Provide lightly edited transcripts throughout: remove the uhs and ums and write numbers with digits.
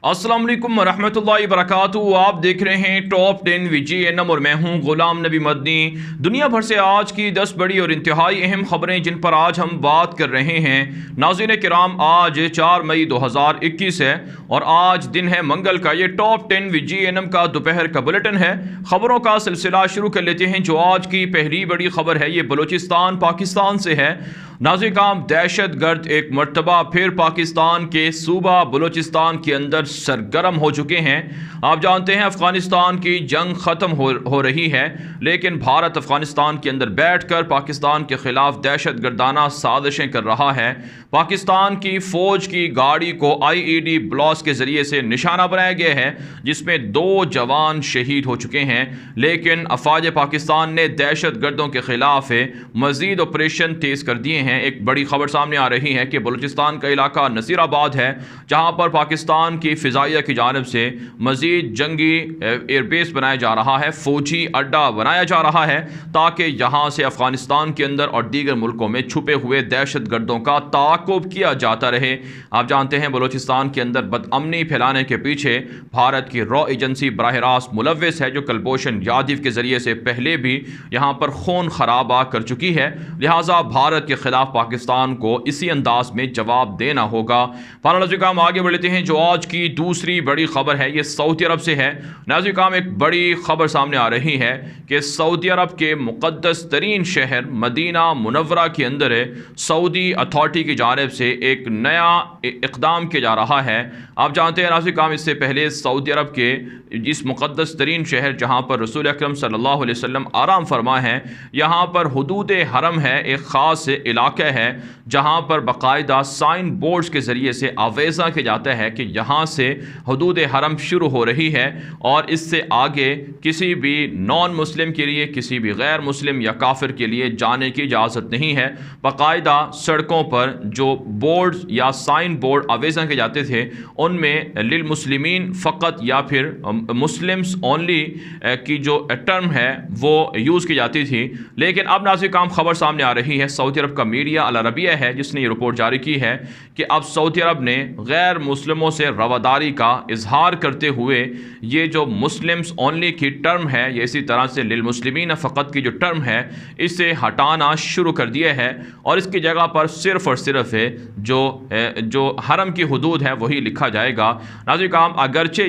अस्सलाम वालेकुम रहमतुल्लाहि वबरकातुहू। आप देख रहे हैं टॉप 10 VGNM और मैं हूं गुलाम नबी मदनी। दुनिया भर से आज की 10 बड़ी और इंतहाई अहम खबरें जिन पर आज हम बात कर रहे हैं। नाज़रीन किराम, आज 4 मई 2021 है और आज दिन है मंगल का। ये टॉप 10 VGNM का दोपहर का बुलेटिन है। खबरों का सिलसिला शुरू कर लेते हैं। जो आज की पहली बड़ी खबर है ये बलूचिस्तान पाकिस्तान से है। नाज़रीन काम, दहशत गर्द एक मरतबा फिर पाकिस्तान के सूबा बलूचिस्तान के अंदर सरगर्म हो चुके हैं। आप जानते हैं अफ़गानिस्तान की जंग ख़त्म हो रही है, लेकिन भारत अफ़गानिस्तान के अंदर बैठकर पाकिस्तान के ख़िलाफ़ दहशत गर्दाना साजिशें कर रहा है। पाकिस्तान की फ़ौज की गाड़ी को IED ब्लास्ट के ज़रिए से निशाना बनाया गया है, जिसमें 2 जवान शहीद हो चुके हैं। लेकिन अफ़वाज पाकिस्तान ने दहशत गर्दों के ख़िलाफ़ मज़ीद ऑपरेशन तेज़ कर दिए हैं। एक बड़ी खबर सामने आ रही है कि बलूचिस्तान का इलाका नसीराबाद है, जहाँ पर पाकिस्तान की फ़िज़ाइया की जानिब से मज़ीद जंगी एयरबेस बनाया जा रहा है, फ़ौजी अड्डा बनाया जा रहा है, ताकि यहाँ से अफ़गानिस्तान के अंदर और दीगर मुल्कों में छुपे हुए दहशत गर्दों का ताक़ुब किया जाता रहे। आप जानते हैं बलूचिस्तान के अंदर बदअमनी फैलाने के पीछे भारत की रॉ एजेंसी बराह रास्त मुलव्वस है, जो कुलभूषण यादव के ज़रिए से पहले भी यहाँ पर खून खराबा कर चुकी है। लिहाजा भारत के खिलाफ पाकिस्तान को इसी अंदाज में जवाब देना होगा। नाज़रीन आगे बढ़ते हैं। जो आज की दूसरी बड़ी खबर है ये सऊदी अरब से है। नाज़रीन एक बड़ी खबर सामने आ रही है कि सऊदी अरब के मुक़द्दस तरीन शहर मदीना मुनव्वरा के अंदर सऊदी अथॉरिटी की जानिब से एक नया इक़दाम किया जा रहा है। आप जानते हैं नाज़रीन, इससे पहले सऊदी अरब के इस मुक़द्दस तरीन शहर जहाँ पर रसूल अकरम सल्लल्लाहु अलैहि वसल्लम आराम फरमा है, यहाँ पर हुदूद हरम है, एक ख़ास इलाका है जहाँ पर बाकायदा साइन बोर्ड्स के ज़रिए से आवेज़ा किया जाता है कि यहाँ से हुदूद हरम शुरू हो रही है और इससे आगे किसी भी नॉन मुस्लिम के लिए, किसी भी गैर मुस्लिम या काफिर के लिए जाने की इजाज़त नहीं है। बाकायदा सड़कों पर जो बोर्ड या साइन बोर्ड आवेज़ा किए जाते थे उनमें लिल मुस्लिमीन फ़कत या फिर मुस्लिम्स ओनली की जो टर्म है वो यूज़ की जाती थी। लेकिन अब नाज़रीन काम खबर सामने आ रही है, सऊदी अरब का मीडिया अल अरबिया है जिसने ये रिपोर्ट जारी की है कि अब सऊदी अरब ने गैर मुस्लिमों से रवादारी का इजहार करते हुए ये जो मुस्लिम्स ओनली की टर्म है, ये इसी तरह से लिल मुस्लिमीन फ़कत की जो टर्म है इसे हटाना शुरू कर दिया है और इसकी जगह पर सिर्फ़ और सिर्फ जो हरम की हुदूद है वही लिखा जाएगा। नाज़रीन काम, अगरचे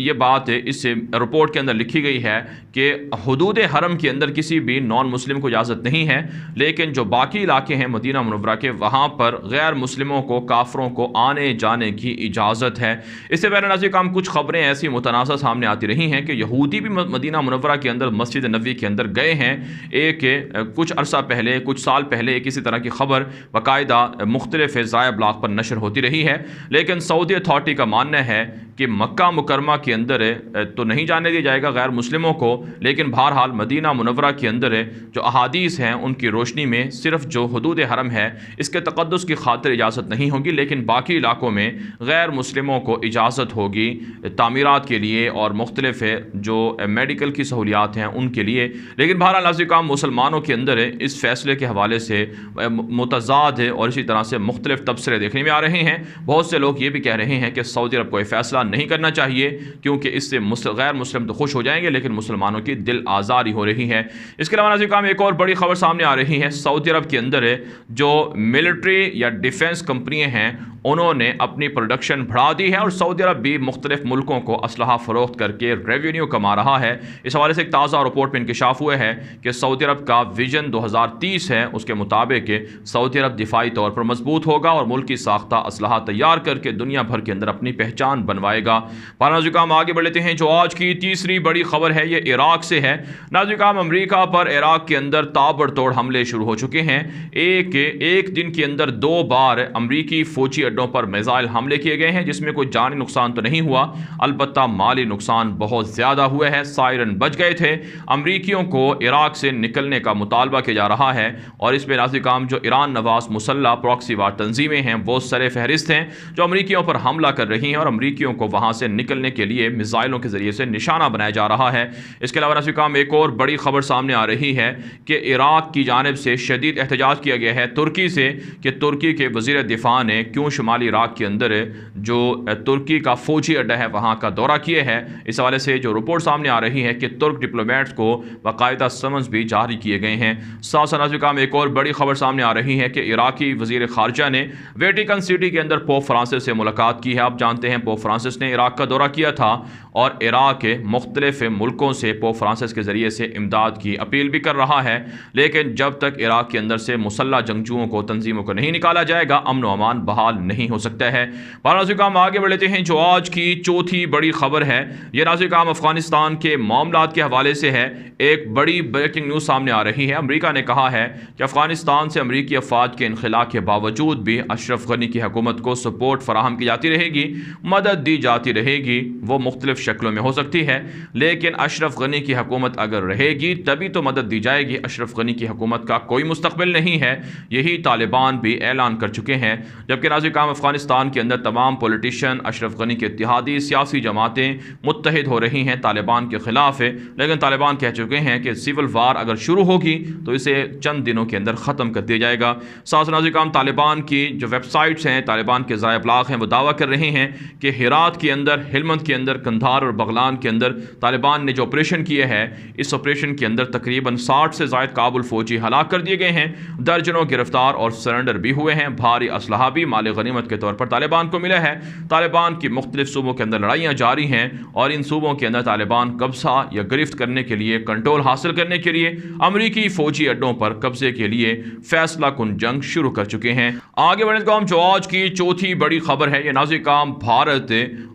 ये बात इस रिपोर्ट के अंदर लिखी गई है कि हुदूद हरम के अंदर किसी भी नॉन मुस्लिम को इजाज़त नहीं है, लेकिन जो बाकी इलाके हैं मदीना मुनव्वरा के, वहाँ पर गैर मुस्लिमों को, काफरों को आने जाने की इजाज़त है। इससे पहले नाज़रीन काम कुछ खबरें ऐसी मुतनाज़ा सामने आती रही हैं कि यहूदी भी मदीना मुनव्वरा के अंदर मस्जिद नबवी के अंदर गए हैं। कुछ अरसा पहले, कुछ साल पहले एक इसी तरह की खबर बाकायदा मुख्तलिफ ज़ाया ब्लॉग पर नशर होती रही है। लेकिन सऊदी अथॉरिटी का मानना है कि मक्का मुकरमा के अंदर तो नहीं जाने दिया जाएगा गैर मुस्लिमों को, लेकिन बहरहाल मदीना मुनव्वरा के अंदर जो अहादीस हैं उनकी रोशनी में सिर्फ जो हुदूद हरम है इसके तक़द्दुस की खातिर इजाज़त नहीं होगी, लेकिन बाकी इलाकों में गैर मुस्लिमों को इजाज़त होगी तामीरात के लिए और मुख्तलिफ जो मेडिकल की सहूलियात हैं उनके लिए। लेकिन बहरहाल नाज़रीन काम, मुसलमानों के अंदर इस फैसले के हवाले से मुतज़ाद और इसी तरह से मुख्तलिफ तबसरे देखने में आ रहे हैं। बहुत से लोग ये भी कह रहे हैं कि सऊदी अरब को यह फ़ैसला नहीं करना चाहिए क्योंकि इससे गैर मुस्लिम तो खुश हो जाएंगे लेकिन मुसलमानों की दिल आज़ारी हो रही है। इसके अलावा नाज़रीन काम, एक और बड़ी खबर सामने आ रही है। सऊदी अरब के अंदर जो मिलिट्री या डिफेंस कंपनियां हैं उन्होंने अपनी प्रोडक्शन बढ़ा दी है और सऊदी अरब भी मुख्तलिफ मुल्कों को असलहा फ़रोख्त करके रेवेन्यू कमा रहा है। इस हवाले से एक ताज़ा रिपोर्ट में इंकशाफ हुआ है कि सऊदी अरब का विजन 2030 है, उसके मुताबिक सऊदी अरब दिफाई तौर पर मजबूत होगा और मुल्क की साख्ता असलहा तैयार करके दुनिया भर के अंदर अपनी पहचान बनवाएगा। नाज़रीन आगे बढ़ लेते हैं। जो आज की तीसरी बड़ी खबर है ये इराक से है। नाज़रीन अमरीका पर इराक के अंदर ताबड़तोड़ हमले शुरू हो चुके हैं। एक दिन के अंदर 2 बार अमरीकी फौजी अड्डों पर मिसाइल हमले किए गए हैं, जिसमें कोई जानी नुकसान तो नहीं हुआ, अलबत्ता माली नुकसान बहुत ज़्यादा हुआ है। सायरन बज गए थे। अमरीकियों को इराक से निकलने का मुतालबा किया जा रहा है और इसमें नाज़रीन काम जो ईरान नवाज मुसल्लह प्रॉक्सी वार तंजीमें हैं वो सर फहरिस्त हैं जो अमरीकियों पर हमला कर रही हैं और अमरीकियों को को वहाँ से निकलने के लिए मिसाइलों के ज़रिए से निशाना बनाया जा रहा है। इसके अलावा नाज़रीन काम एक और बड़ी खबर सामने आ रही है कि इराक़ की जानिब से शदीद एहतजाज किया गया है तुर्की से कि तुर्की के वज़ीर दिफा ने क्यों शुमाली इराक़ के अंदर जो तुर्की का फ़ौजी अड्डा है वहाँ का दौरा किया है। इस हवाले से जो रिपोर्ट सामने आ रही है कि तुर्क डिप्लोमेट्स को बाकायदा समन्स भी जारी किए गए हैं। साथ साथ नाज़रीन काम एक और बड़ी खबर सामने आ रही है कि इराक़ी वज़ीर ख़ारजा ने वेटिकन सिटी के अंदर पोप फ्रांसिस से मुलाकात की है। आप जानते हैं पोप फ्रांसिस ने इराक़ का दौरा किया था और इराक़ के मुख्तलिफ मुल्कों से पोप फ्रांसिस के ज़रिए से इमदाद की अपील भी कर रहा है, लेकिन जब तक इराक़ के अंदर से मुसल्लह जंगजुओं को, तंजीमों को नहीं निकाला जाएगा, अमन व अमान बहाल नहीं हो सकता है। नाज़रीन काम आगे बढ़ लेते हैं। जो आज की चौथी बड़ी खबर है ये नाज़रीन काम अफगानिस्तान के मामलात के हवाले से है। एक बड़ी ब्रेकिंग न्यूज़ सामने आ रही है। अमेरिका ने कहा है कि अफगानिस्तान से अमेरिकी अफवाज के इनखला के बावजूद भी अशरफ गनी की हुकूमत को सपोर्ट फराहम की जाती रहेगी, मदद दी जाती रहेगी। वो मुख्तलिफ शक्लों में हो सकती है, लेकिन अशरफ गनी की हुकूमत अगर रहेगी तभी तो मदद दी जाएगी। अशरफ गनी की हुकूमत का कोई मुस्तकबिल नहीं है, यही तालिबान भी ऐलान कर चुके हैं। जबकि नाज़रीन काम अफगानिस्तान के अंदर तमाम पॉलिटिशियन, अशरफ गनी के इत्तेहादी सियासी जमातें मुत्तहिद हो रही हैं तालिबान के खिलाफ है, लेकिन तालिबान कह चुके हैं कि सिविल वार अगर शुरू होगी तो इसे चंद दिनों के अंदर ख़त्म कर दिया जाएगा। साथ नाज़रीन काम तालिबान की जो वेबसाइट्स हैं, तालिबान के ज़राए इब्लाग हैं, वो दावा कर रहे हैं कि हिरात के अंदर, हिलमंद के अंदर, कंधार और बगलान के अंदर तालिबान ने जो ऑपरेशन किए हैं, इस ऑपरेशन के अंदर तकरीबन 60 से ज़ायद काबुल फौजी हलाक कर दिए गए हैं, दर्जनों गिरफ्तार और सरेंडर भी हुए हैं। भारी असलहा भी माल गनीमत के तौर पर तालिबान को मिला है। तालिबान की मुख्तलिफ सूबों के अंदर लड़ाइयाँ जारी हैं और इन सूबों के अंदर तालिबान कब्जा या गिरफ्त करने के लिए, कंट्रोल हासिल करने के लिए अमरीकी फौजी अड्डों पर कब्जे के लिए फैसला कुन जंग शुरू कर चुके हैं। आगे बढ़ने को हम जो आज की चौथी बड़ी खबर है ये नाज़रीन काम भारत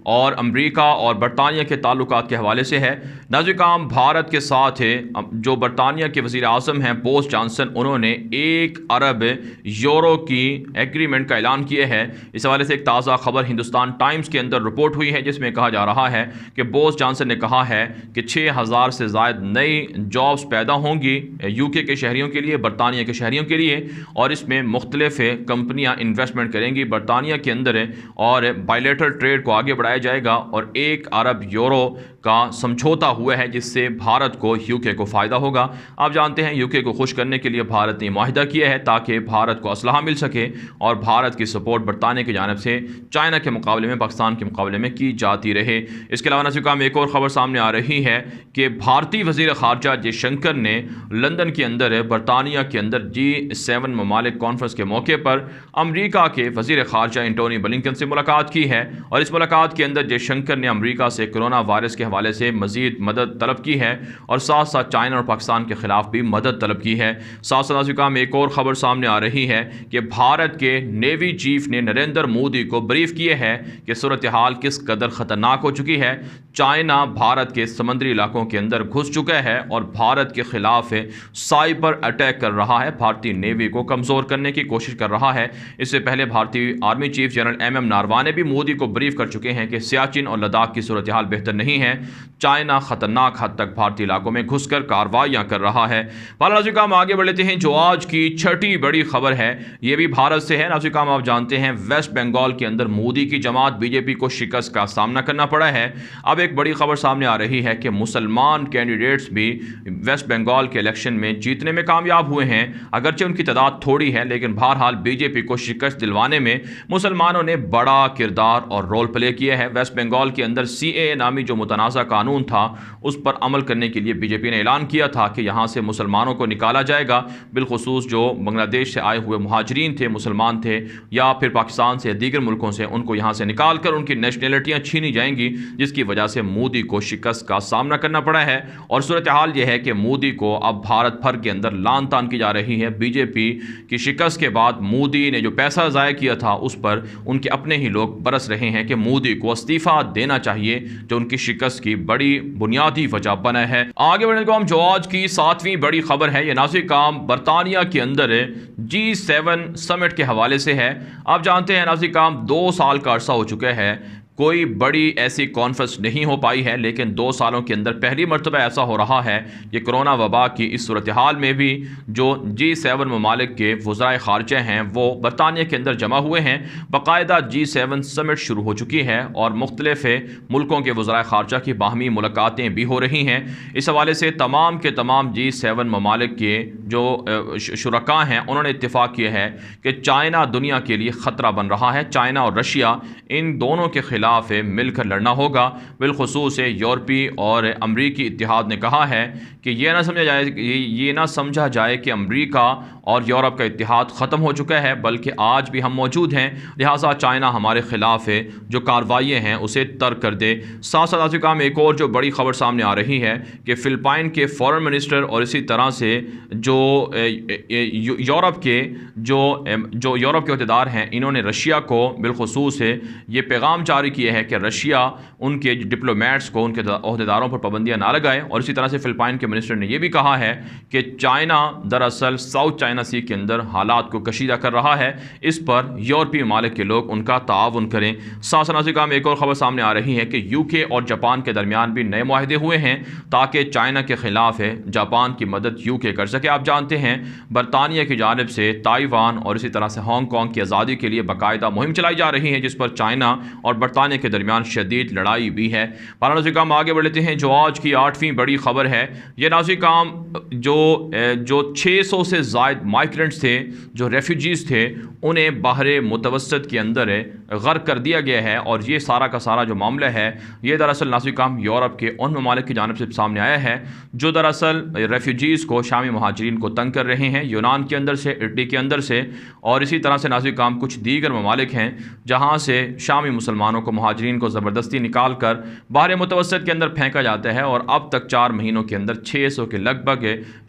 और अमरीका और बरतानिया के ताल्लुकात के हवाले से है। नाज़रीन काम भारत के साथ है जो बरतानिया के वज़ीर आज़म हैं बोरिस जॉनसन, उन्होंने 1 अरब यूरो की एग्रीमेंट का ऐलान किया है। इस हवाले से एक ताज़ा खबर हिंदुस्तान टाइम्स के अंदर रिपोर्ट हुई है जिसमें कहा जा रहा है कि बोरिस जॉनसन ने कहा है कि 6000 से ज़ायद नई जॉब्स पैदा होंगी यूके के शहरियों के लिए, बरतानिया के शहरियों के लिए, और इसमें मुख्तलिफ कंपनियाँ इन्वेस्टमेंट करेंगी बरतानिया के अंदर और बायलैटरल ट्रेड को आगे बढ़ाया जाएगा। और 1 अरब यूरो का समझौता हुआ है जिससे भारत को, यूके को फ़ायदा होगा। आप जानते हैं यूके को खुश करने के लिए भारत ने माहिदा किया है ताकि भारत को असलहा मिल सके और भारत की सपोर्ट बरतानिया की जानिब से चाइना के मुकाबले में, पाकिस्तान के मुकाबले में की जाती रहे। इसके अलावा नाज़रीन काम एक और ख़बर सामने आ रही है कि भारतीय वज़ीर ख़ारजा जयशंकर ने लंदन के अंदर, बरतानिया के अंदर G7 ममालिक कॉन्फ्रेंस के मौके पर अमरीका के वज़ीर ख़ारजा एंटोनी ब्लिंकन से मुलाकात की है। और इस मुलाकात के अंदर जयशंकर ने अमरीका से कोरोना वायरस के हवाले से मज़ीद मदद तलब की है और साथ साथ चाइना और पाकिस्तान के ख़िलाफ़ भी मदद तलब की है। साथ साथ नाज़रीन काम एक और ख़बर सामने आ रही है कि भारत के नेवी चीफ ने नरेंद्र मोदी को ब्रीफ किया है कि सूरत हाल किस कदर ख़तरनाक हो चुकी है। चाइना भारत के समुद्री इलाकों के अंदर घुस चुका है और भारत के ख़िलाफ़ साइबर अटैक कर रहा है, भारतीय नेवी को कमज़ोर करने की कोशिश कर रहा है। इससे पहले भारतीय army chief general MM Naravane ने भी मोदी को ब्रीफ कर चुके हैं कि सियाचिन और लद्दाख की सूरत हाल बेहतर नहीं है, चाइना ख़तरनाक हद तक भारतीय इलाकों में घुसकर कार्रवाइयाँ कर रहा है। नाज़रीन काम आगे बढ़ लेते हैं। जो आज की छठी बड़ी खबर है ये भी भारत से है। नाज़रीन काम आप जानते हैं वेस्ट बंगाल के अंदर मोदी की जमात बीजेपी को शिकस्त का सामना करना पड़ा है। अब एक बड़ी खबर सामने आ रही है कि मुसलमान कैंडिडेट्स भी वेस्ट बंगाल के इलेक्शन में जीतने में कामयाब हुए हैं। अगरचे उनकी तादाद थोड़ी है लेकिन बहरहाल बीजेपी को शिकस्त दिलवाने में मुसलमानों ने बड़ा किरदार और रोल प्ले किया है। वेस्ट बंगाल के अंदर CAA नामी जो मुतनाज़ा कानून था उस पर अमल करने के लिए बीजेपी ने ऐलान किया था कि यहाँ से मुसलमानों को निकाला जाएगा, बिलखुसूस जो बांग्लादेश से आए हुए मुहाजिरीन थे, मुसलमान थे या फिर पाकिस्तान से दीगर मुल्कों से, उनको यहाँ से निकाल कर उनकी नेशनलिटियाँ छीनी जाएंगी, जिसकी वजह से मोदी को शिकस्त का सामना करना पड़ा है। और सूरत हाल यह है कि मोदी को अब भारत भर के अंदर लान तान की जा रही है। बीजेपी की शिकस्त के बाद मोदी ने जो पैसा ज़ाया किया था उस पर उनके अपने ही लोग बरस रहे हैं कि मोदी को इस्तीफ़ा देना चाहिए, जो उनकी शिकस्त की बड़ी बुनियादी वजह बना है। आगे बढ़ने को हम जो आज की 7वीं बड़ी खबर है ये नाज़रीन काम बरतानिया के अंदर G7 समिट के हवाले से है। आप जानते हैं नाज़रीन काम 2 साल का अरसा हो चुका है कोई बड़ी ऐसी कॉन्फ्रेंस नहीं हो पाई है, लेकिन 2 सालों के अंदर पहली मरतबा ऐसा हो रहा है कि कोरोना वबा की इस सूरत हाल में भी जो G7 ममालिक के वज़राए ख़ारजा हैं वो बरतानिया के अंदर जमा हुए हैं। बाकायदा G7 समिट शुरू हो चुकी है और मुख्तलिफ़ मुल्कों के वज़राए ख़ारजा की बाहमी मुलाकातें भी हो रही हैं। इस हवाले से तमाम के तमाम G7 ममालिक के जो शुरका हैं उन्होंने इत्तिफ़ाक़ किया है कि चाइना दुनिया के लिए ख़तरा बन रहा है। चाइना और रशिया इन दोनों के खिलाफ मिलकर लड़ना होगा। बिलखुसूस यूरोपीय और अमरीकी इत्तेहाद ने कहा है कि ये ना समझा जाए कि अमरीका और यूरोप का इत्तेहाद ख़त्म हो चुका है, बल्कि आज भी हम मौजूद हैं। लिहाजा चाइना हमारे ख़िलाफ़ जो कार्रवाइयाँ हैं उसे तर्क कर दे। साथ साथ अफ्रीका में एक और जो बड़ी खबर सामने आ रही है कि फ़िलिपाइन के फ़ॉरेन मिनिस्टर और इसी तरह से जो यूरोप के अहदेदार हैं इन्होंने रशिया को बिलखुसूस ये पैगाम जारी किया है कि रशिया उनके डिप्लोमेट्स को, उनके अहदेदारों पर पाबंदियाँ ना लगाए। और इसी तरह से फ़िलिपाइन के मिनिस्टर ने यह भी कहा है कि चाइना दरअसल साउथ चाइना सी के अंदर हालात को कशीदा कर रहा है, इस पर यूरोपीय ममालिक के लोग उनका ताउन करें। साथ साथ अफ्रीका में एक और ख़बर सामने आ रही है कि यूके और जापान के दरमियान भी नए मुआहदे हुए हैं ताकि चाइना के ख़िलाफ़ जापान की मदद यूके कर सके। आप जानते हैं बरतानिया की जानिब से ताइवान और इसी तरह से हांगकॉन्ग की आज़ादी के लिए बाकायदा मुहिम चलाई जा रही है, जिस पर चाइना और बरतानिया के दरमियान शदीद लड़ाई भी है। नाज़रीन हम आगे बढ़ लेते हैं। जो आज की 8वीं बड़ी खबर है, ये नाज़रीन जो 600 से ज़ायद माइग्रेंट्स थे, जो रेफ्यूजीज़ थे, उन्हें बहरे मुतवस्सत के अंदर गर्क कर दिया गया है। और ये सारा का सारा जो मामला है ये दरअसल नाज़रीन यूरोप के उन ममालिक की जानिब से सामने आया है जो दरअसल रेफ्यूजीज़ को, शामी महाजरीन को तंग कर रहे हैं, यूनान के अंदर से, इटली के अंदर से, और इसी तरह से नाज़रीन कुछ दीगर ममालिक हैं जहाँ से शामी मुसलमानों को, महाजरीन को ज़बरदस्ती निकाल कर बहरे मुतवस्सत के अंदर फेंका जाता है। और अब तक 4 महीनों के अंदर 600 के लगभग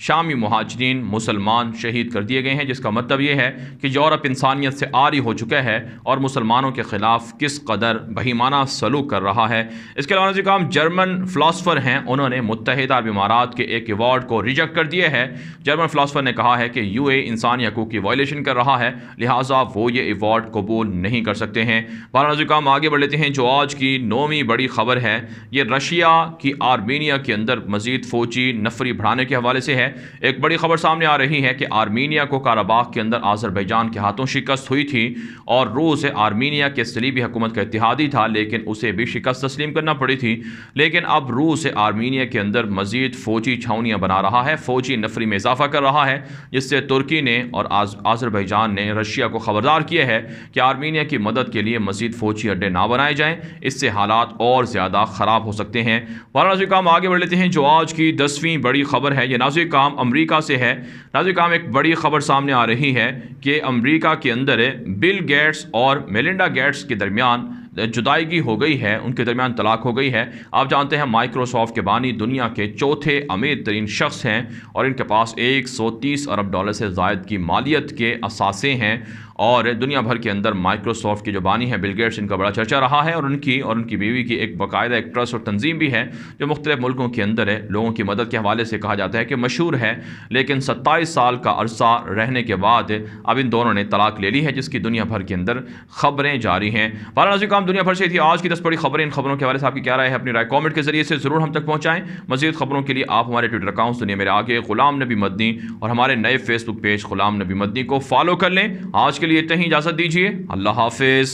शामी महाजरीन मुसलमान शहीद कर दिए गए हैं, जिसका मतलब ये है कि यूरोप इंसानियत से आरी हो चुका है और मुसलमानों के ख़िलाफ़ किस कदर बहीमाना सलूक कर रहा है। इसके अलावा नाज़रीन जर्मन फ़िलासफ़र हैं, उन्होंने मुत्तहिदा अरब इमारात के एक अवार्ड को रिजेक्ट कर दिया है। जर्मन फ़िलासफ़र ने कहा है कि यूए इंसानी हकूक़ की वायलेशन कर रहा है, लिहाजा वो ये अवार्ड कबूल नहीं कर सकते हैं। नाज़रीन आगे बढ़ लेते हैं। जो आज की 9वीं बड़ी खबर है ये रशिया की आर्मीनिया के अंदर मज़ीद फ़ौजी नफरी बढ़ाने के हवाले से है। एक बड़ी खबर सामने आ रही है कि आर्मीनिया को काराबाग के अंदर आज़रबैजान के हाथों शिकस्त हुई थी और रूस आर्मीनिया के सलीबी हुकूमत का इत्तेहादी था, लेकिन उसे भी शिकस्त तस्लीम करना पड़ी थी। लेकिन अब रूस आर्मीनिया के अंदर मज़ीद फ़ौजी छावनियाँ बना रहा है, फ़ौजी नफरी में इजाफा कर रहा है, जिससे तुर्की ने और आज़रबैजान ने रशिया को ख़बरदार किया है कि आर्मीनिया की मदद के लिए मज़ीद फ़ौजी अड्डे ना बनाए जाएँ, इससे हालात और ज़्यादा ख़राब हो सकते हैं। नाज़रीन आगे बढ़ लेते हैं। जो आज की 10वीं बड़ी खबर है ये नाज़रीन अमरीका से है। नाज़रीन एक बड़ी खबर सामने आ रही है कि अमरीका के अंदर बिल गेट्स और मेलिंडा गेट्स के दरमियान जुदाईगी हो गई है, उनके दरमियान तलाक हो गई है। आप जानते हैं माइक्रोसॉफ्ट के बानी दुनिया के चौथे अमीर तरीन शख्स हैं और इनके पास $130 अरब से ज़ायद की मालियत के असासे हैं और दुनिया भर के अंदर माइक्रोसॉफ्ट के जो बानी हैं बिल गेट्स, इनका बड़ा चर्चा रहा है और उनकी बीवी की एक बाकायदा एक ट्रस्ट और तंजीम भी है जो मुख्तलिफ मुल्कों के अंदर लोगों की मदद के हवाले से कहा जाता है कि मशहूर है। लेकिन 27 साल का अरसा रहने के बाद अब इन दोनों ने तलाक ले ली है, जिसकी दुनिया भर के अंदर खबरें जारी हैं। नाज़रीन दुनिया भर से थी आज की 10 बड़ी खबरें। इन खबरों के हवाले से आपकी क्या राय है, अपनी राय कमेंट के जरिए से ज़रूर हम तक पहुँचाएँ। मज़ीद खबरों के लिए आप हमारे ट्विटर अकाउंट दुनिया मेरे आगे ग़ुलाम नबी मदनी और हमारे नए फेसबुक पेज ग़ुलाम नबी मदनी को फॉलो कर लें। आज के लिए इतना ही, इजाज़त दीजिए। अल्लाह हाफ़िज़।